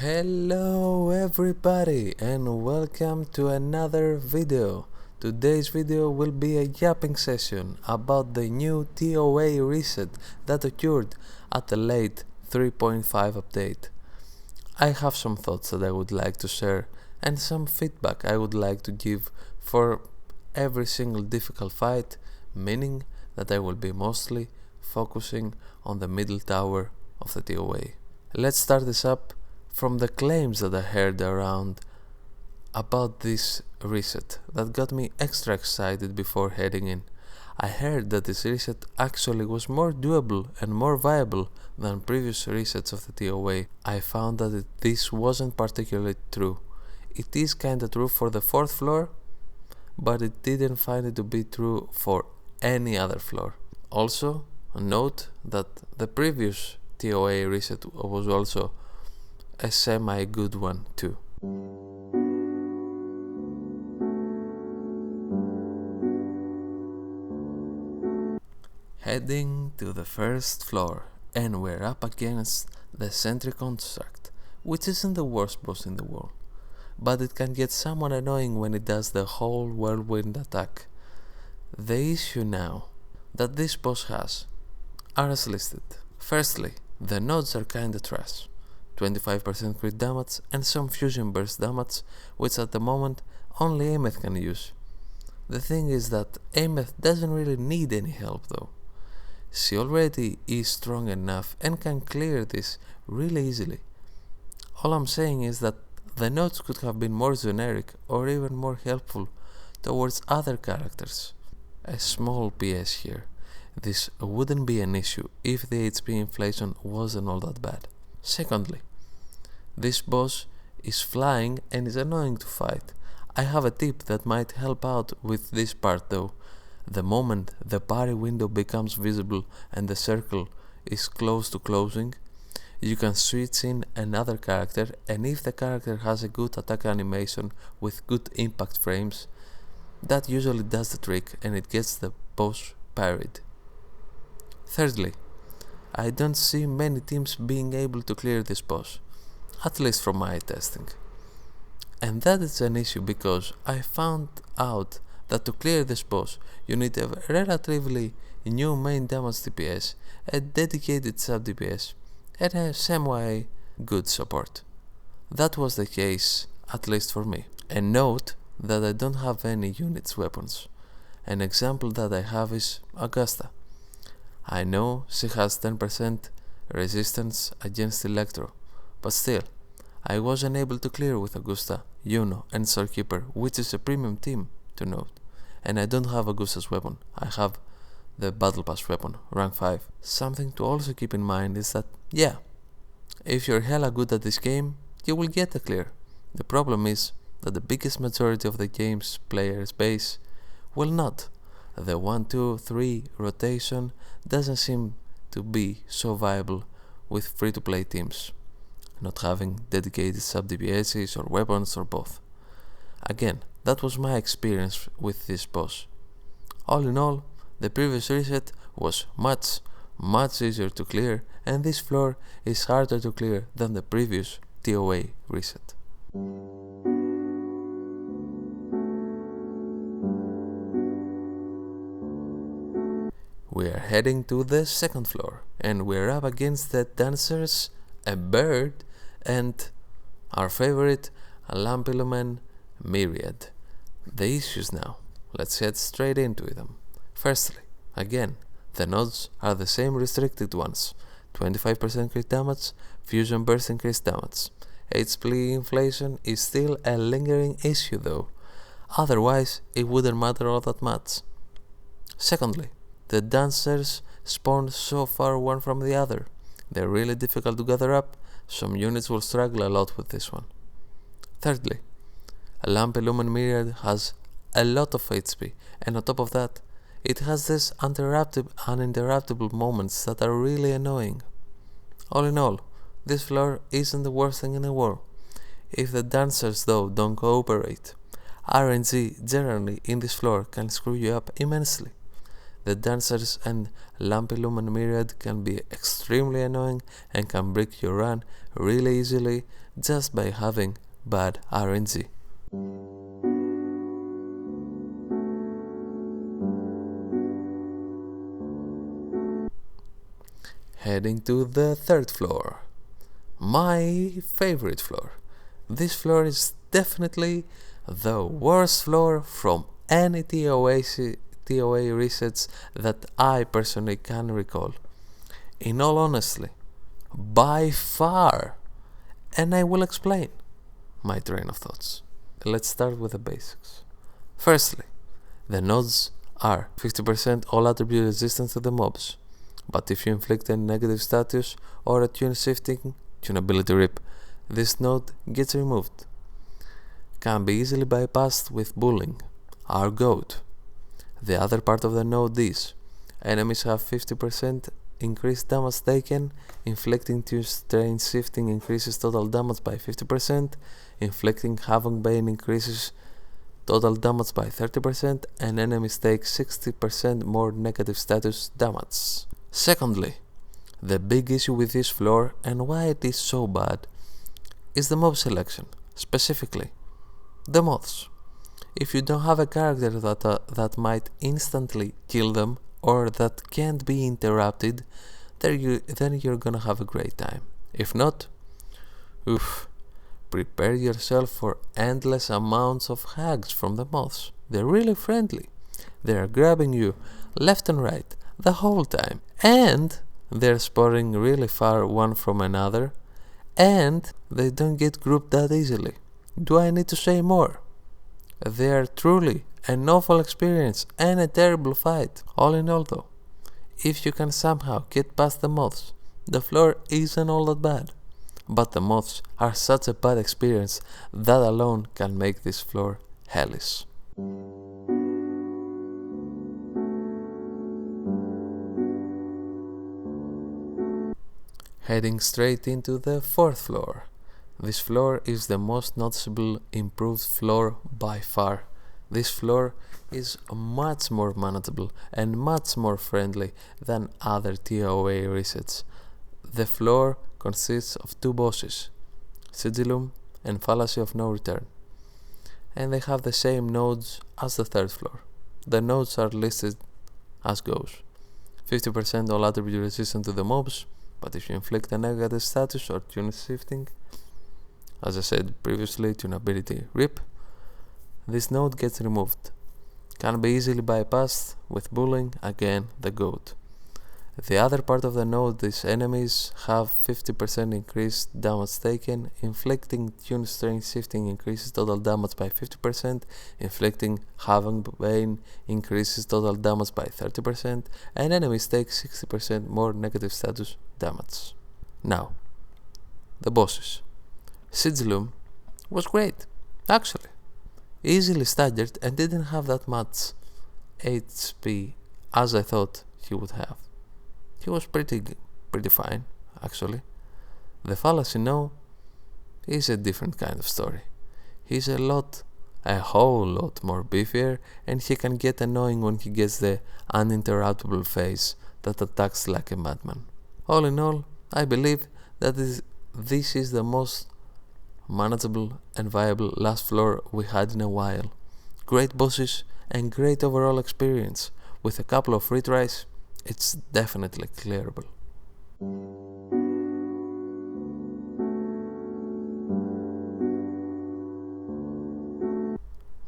Hello everybody and welcome to another video. Today's video will be a yapping session about the new TOA reset that occurred at the late 3.5 update. I have some thoughts that I would like to share and some feedback I would like to give for every single difficult fight, meaning that I will be mostly focusing on the middle tower of the TOA. Let's start this up from the claims that I heard around about this reset that got me extra excited before heading in. I heard that this reset actually was more doable and more viable than previous resets of the TOA. I found that this wasn't particularly true. It is kinda true for the 4th floor, but it didn't find it to be true for any other floor. Also, note that the previous TOA reset was also a semi-good one too. Heading to the 1st floor, and we're up against the sentry construct, which isn't the worst boss in the world, but it can get somewhat annoying when it does the whole whirlwind attack. The issue now that this boss has are as listed. Firstly, the nodes are kinda trash. 25% crit damage and some fusion burst damage, which at the moment only Ameth can use. The thing is that Ameth doesn't really need any help though. She already is strong enough and can clear this really easily. All I'm saying is that the nodes could have been more generic or even more helpful towards other characters. A small PS here. This wouldn't be an issue if the HP inflation wasn't all that bad. Secondly, this boss is flying and is annoying to fight. I have a tip that might help out with this part though. The moment the parry window becomes visible and the circle is close to closing, you can switch in another character, and if the character has a good attack animation with good impact frames, that usually does the trick and it gets the boss parried. Thirdly, I don't see many teams being able to clear this boss, at least from my testing. And that is an issue because I found out that to clear this boss you need a relatively new main damage DPS, a dedicated sub DPS, and a semi good support. That was the case, at least for me. And note that I don't have any units weapons. An example that I have is Augusta. I know she has 10% resistance against Electro, but still, I wasn't able to clear with Augusta, Yuno and Soulkeeper, which is a premium team to note. And I don't have Augusta's weapon, I have the Battle Pass weapon, rank 5. Something to also keep in mind is that, yeah, if you're hella good at this game, you will get a clear. The problem is that the biggest majority of the game's players base will not. The 1-2-3 rotation doesn't seem to be so viable with free-to-play teams, not having dedicated sub-DPSs or weapons or both. Again, that was my experience with this boss. All in all, the previous reset was much easier to clear, and this floor is harder to clear than the previous TOA reset. We are heading to the 2nd floor, and we're up against the dancers, a bird, and our favorite, a Lampilumen Myriad. The issues now, let's head straight into them. Firstly, again, the nodes are the same restricted ones, 25% crit damage, fusion burst increased damage. HP inflation is still a lingering issue though, otherwise it wouldn't matter all that much. Secondly, the dancers spawn so far one from the other. They're really difficult to gather up, some units will struggle a lot with this one. Thirdly, a Lampilumen Myriad has a lot of HP, and on top of that, it has these uninterruptible moments that are really annoying. All in all, this floor isn't the worst thing in the world. If the dancers though don't cooperate, RNG generally in this floor can screw you up immensely. The dancers and Lampilumen Myriad can be extremely annoying and can break your run really easily just by having bad RNG. Heading to the third floor. My favorite floor. This floor is definitely the worst floor from any TOA resets that I personally can recall. In all honesty, by far. And I will explain my train of thoughts. Let's start with the basics. Firstly, the nodes are 50% all attribute resistance to the mobs, but if you inflict a negative status or a tune shifting, tunability rip, this node gets removed. Can be easily bypassed with bullying, our goat. The other part of the node is, enemies have 50% increased damage taken, inflicting tune strain shifting increases total damage by 50%, inflicting Havoc Bane increases total damage by 30%, and enemies take 60% more negative status damage. Secondly, the big issue with this floor and why it is so bad is the mob selection, specifically the moths. If you don't have a character that might instantly kill them or that can't be interrupted, then you're gonna have a great time. If not, prepare yourself for endless amounts of hags from the moths. They're really friendly. They're grabbing you left and right the whole time, and they're spawning really far one from another, and they don't get grouped that easily. Do I need to say more? They are truly an awful experience and a terrible fight. All in all though, if you can somehow get past the moths, the floor isn't all that bad. But the moths are such a bad experience that alone can make this floor hellish. Heading straight into the fourth floor. This floor is the most noticeable improved floor by far. This floor is much more manageable and much more friendly than other TOA resets. The floor consists of two bosses, Sigillum and Fallacy of No Return, and they have the same nodes as the third floor. The nodes are listed as goes: 50% all attribute resistant to the mobs, but if you inflict a negative status or tune shifting, as I said previously, tunability rip, this node gets removed. Can be easily bypassed with bullying, again the goat. The other part of the node is enemies have 50% increased damage taken, inflicting tune strain shifting increases total damage by 50%, inflicting Havoc Bane increases total damage by 30%, and enemies take 60% more negative status damage. Now, the bosses. Sigillum was great, actually. Easily staggered and didn't have that much HP as I thought he would have. He was pretty fine, actually. The Fallacy No is a different kind of story. He's a whole lot more beefier, and he can get annoying when he gets the uninterruptible phase that attacks like a madman. All in all, I believe that this is the most manageable and viable last floor we had in a while. Great bosses and great overall experience. With a couple of retries, it's definitely clearable.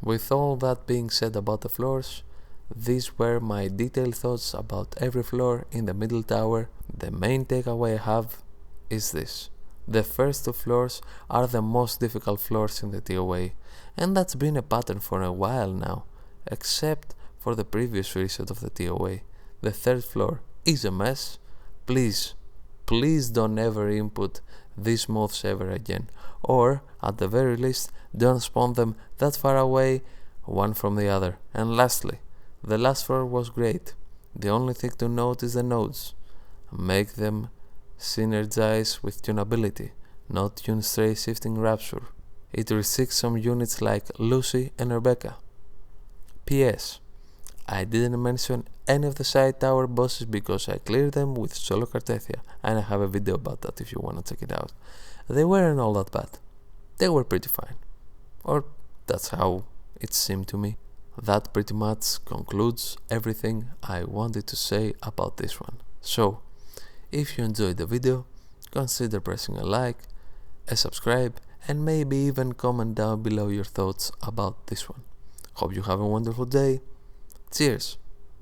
With all that being said about the floors, these were my detailed thoughts about every floor in the middle tower. The main takeaway I have is this: the first two floors are the most difficult floors in the TOA, and that's been a pattern for a while now, except for the previous reset of the TOA. The third floor is a mess. Please don't ever input these moths ever again, or at the very least don't spawn them that far away one from the other. And lastly, the last floor was great. The only thing to note is the nodes. Make them synergize with tunability, not tune stray shifting rapture. It restricts some units like Lucy and Rebecca. PS. I didn't mention any of the side tower bosses because I cleared them with solo Cartethia, and I have a video about that if you wanna check it out. They weren't all that bad. They were pretty fine. Or that's how it seemed to me. That pretty much concludes everything I wanted to say about this one. So, if you enjoyed the video, consider pressing a like, a subscribe, and maybe even comment down below your thoughts about this one. Hope you have a wonderful day. Cheers!